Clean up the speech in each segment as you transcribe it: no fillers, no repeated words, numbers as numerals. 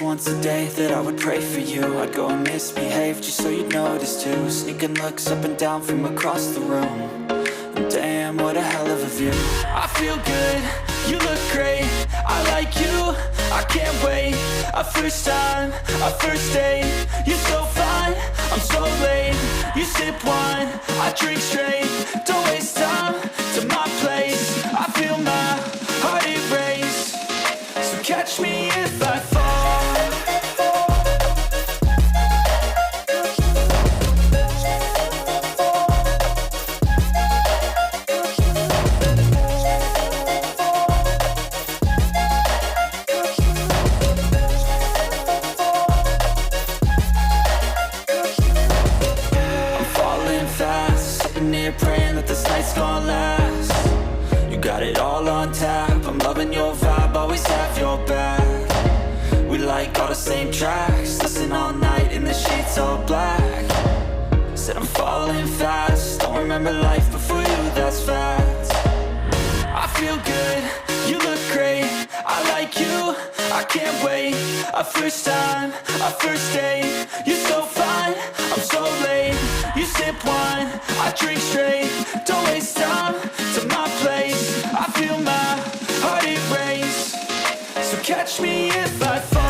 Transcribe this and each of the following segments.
once a day that I would pray for you. I'd go and misbehave just so you'd notice too. Sneaking looks up and down from across the room. And damn, what a hell of a view. I feel good, you look great, I like you, I can't wait. A first time, a first date, you're so fine, I'm so late. You sip wine, I drink straight, don't waste time to my place. I feel my heart erase, so catch me if I fall. Praying that this night's gonna last. You got it all on tap, I'm loving your vibe, always have your back. We like all the same tracks, listen all night in the sheets all black. Said I'm falling fast, don't remember life before you, that's fact. I feel good, you look great, I like you, I can't wait. A first time, a first date, you're so fine, I'm so late. You sip wine, I drink straight, don't waste time to my place. I feel my heart erase, so catch me if I fall.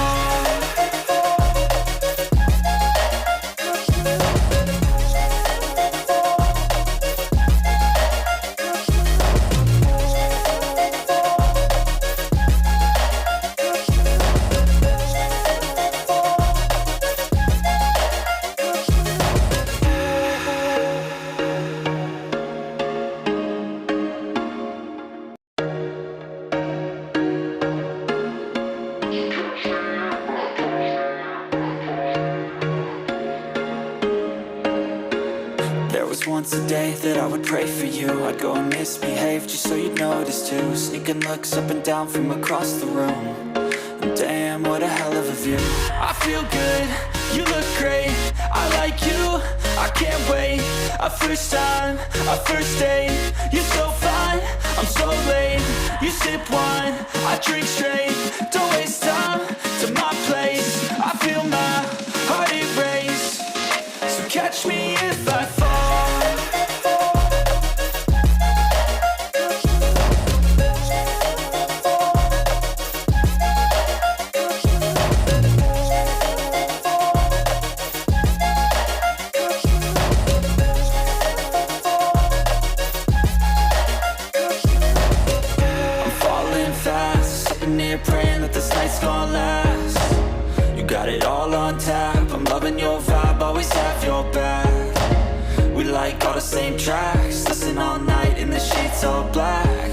Once a day that I would pray for you. I'd go and misbehave just so you'd notice too. Sneaking looks up and down from across the room. And damn, what a hell of a view. I feel good, you look great, I like you, I can't wait. A first time, a first date, you're so fine, I'm so late. You sip wine, I drink straight, don't waste time to my place. I feel my heart erase, so catch me if I fall. Praying that this night's gonna last. You got it all on tap, I'm loving your vibe, always have your back. We like all the same tracks, listen all night in the sheets all black.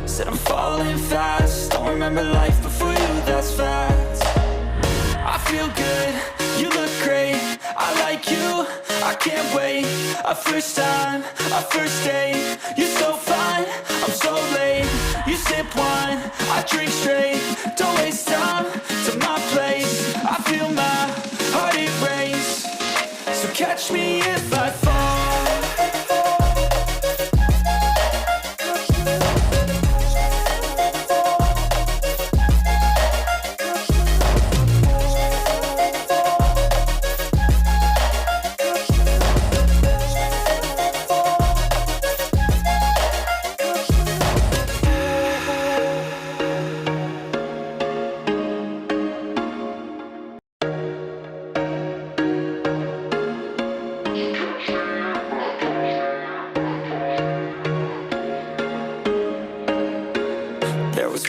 Said I'm falling fast, don't remember life before you, that's fact. I feel good, you look great, I like you, I can't wait. A first time, a first date, you're so fine, I'm so late. You sip wine, I drink straight, don't waste time to my place. I feel my heart erase, so catch me if I fall.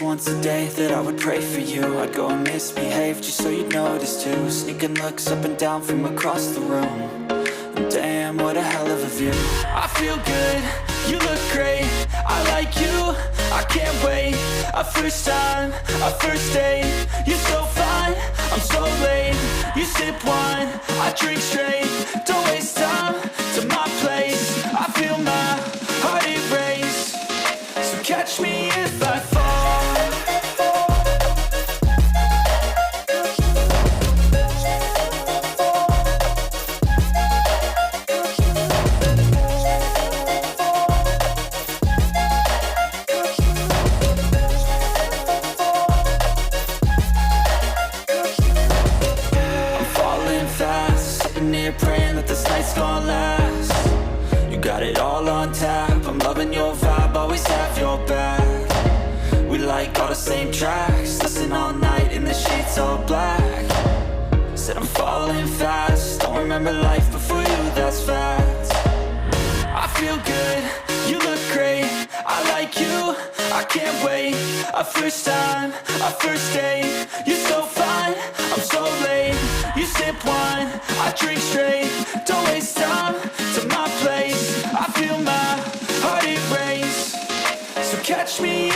Once a day that I would pray for you. I'd go and misbehave just so you'd notice too. Sneaking looks up and down from across the room. And damn, what a hell of a view. I feel good, you look great, I like you, I can't wait. A first time, a first date, you're so fine, I'm so late. You sip wine, I drink straight, don't waste time to my place. I feel my heart erase, so catch me if I fall. praying that this night's gonna last. You got it all on tap, I'm loving your vibe, always have your back. We like all the same tracks, listen all night in the sheets all black. Said I'm falling fast, don't remember life before you, that's fact. I feel good, you look great, I like you, I can't wait. A first time, a first date, you're so fine, I'm so late. You sip wine, I drink straight, don't waste time to my place. I feel my heart erase, so catch me